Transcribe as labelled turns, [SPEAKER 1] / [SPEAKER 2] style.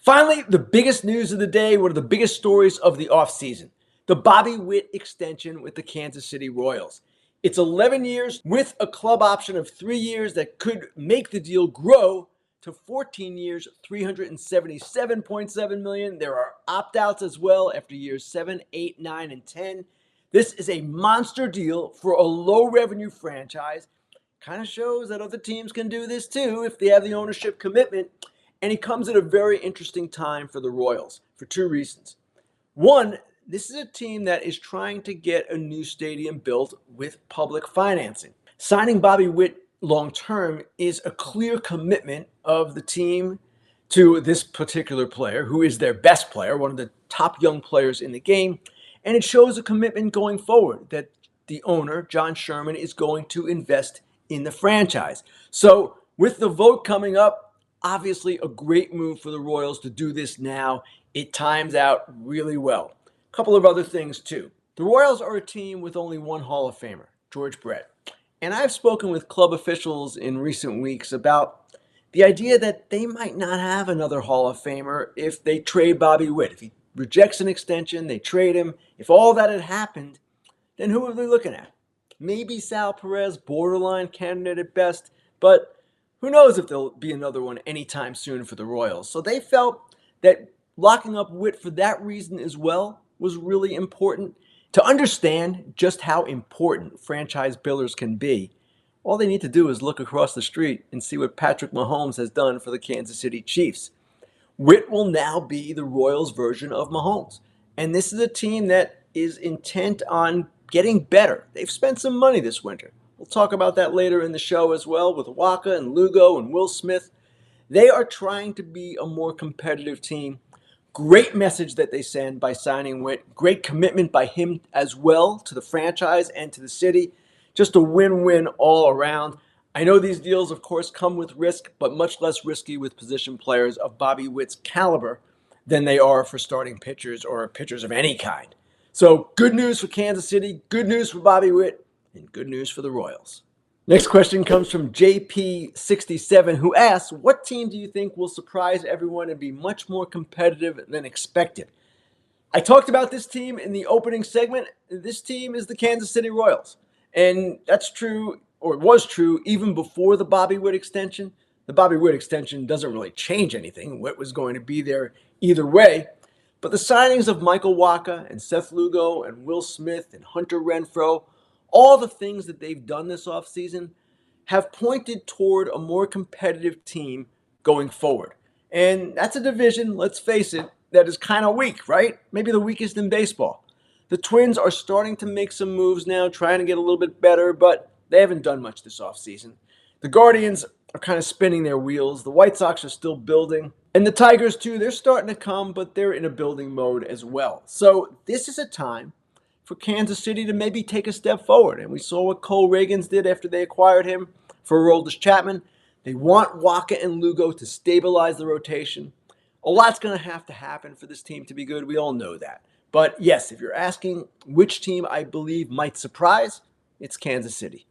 [SPEAKER 1] Finally, the biggest news of the day, one of the biggest stories of the offseason, the Bobby Witt extension with the Kansas City Royals. It's 11 years with a club option of 3 years that could make the deal grow to 14 years, $377.7 million. There are opt-outs as well after years 7, 8, 9, and 10. This is a monster deal for a low-revenue franchise. Kind of shows that other teams can do this too if they have the ownership commitment. And he comes at a very interesting time for the Royals for two reasons. One, this is a team that is trying to get a new stadium built with public financing. Signing Bobby Witt long term is a clear commitment of the team to this particular player, who is their best player, one of the top young players in the game. And it shows a commitment going forward that the owner, John Sherman, is going to invest in the franchise. So with the vote coming up, obviously a great move for the Royals to do this now. It times out really well. A couple of other things too. The Royals are a team with only one Hall of Famer, George Brett. And I've spoken with club officials in recent weeks about the idea that they might not have another Hall of Famer if they trade Bobby Witt. If he rejects an extension, they trade him. If all that had happened, then who are they looking at? Maybe Sal Perez, borderline candidate at best, but who knows if there'll be another one anytime soon for the Royals. So they felt that locking up Witt for that reason as well was really important. To understand just how important franchise builders can be, all they need to do is look across the street and see what Patrick Mahomes has done for the Kansas City Chiefs. Witt will now be the Royals' version of Mahomes. And this is a team that is intent on getting better. They've spent some money this winter. We'll talk about that later in the show as well with Waka and Lugo and Will Smith. They are trying to be a more competitive team. Great message that they send by signing Witt. Great commitment by him as well to the franchise and to the city. Just a win-win all around. I know these deals, of course, come with risk, but much less risky with position players of Bobby Witt's caliber than they are for starting pitchers or pitchers of any kind. So good news for Kansas City, good news for Bobby Witt, and good news for the Royals. Next question comes from JP67, who asks, what team do you think will surprise everyone and be much more competitive than expected? I talked about this team in the opening segment. This team is the Kansas City Royals. And that's true, or it was true, even before the Bobby Witt extension. The Bobby Witt extension doesn't really change anything. Witt was going to be there either way. But the signings of Michael Waka and Seth Lugo and Will Smith and Hunter Renfroe, all the things that they've done this offseason have pointed toward a more competitive team going forward. And that's a division, let's face it, that is kind of weak, right? Maybe the weakest in baseball. The Twins are starting to make some moves now, trying to get a little bit better, but they haven't done much this offseason. The Guardians are kind of spinning their wheels. The White Sox are still building. And the Tigers, too, they're starting to come, but they're in a building mode as well. So this is a time for Kansas City to maybe take a step forward. And we saw what Cole Reagans did after they acquired him for Aroldis Chapman. They want Waka and Lugo to stabilize the rotation. A lot's going to happen for this team to be good. We all know that. But yes, if you're asking which team I believe might surprise, it's Kansas City.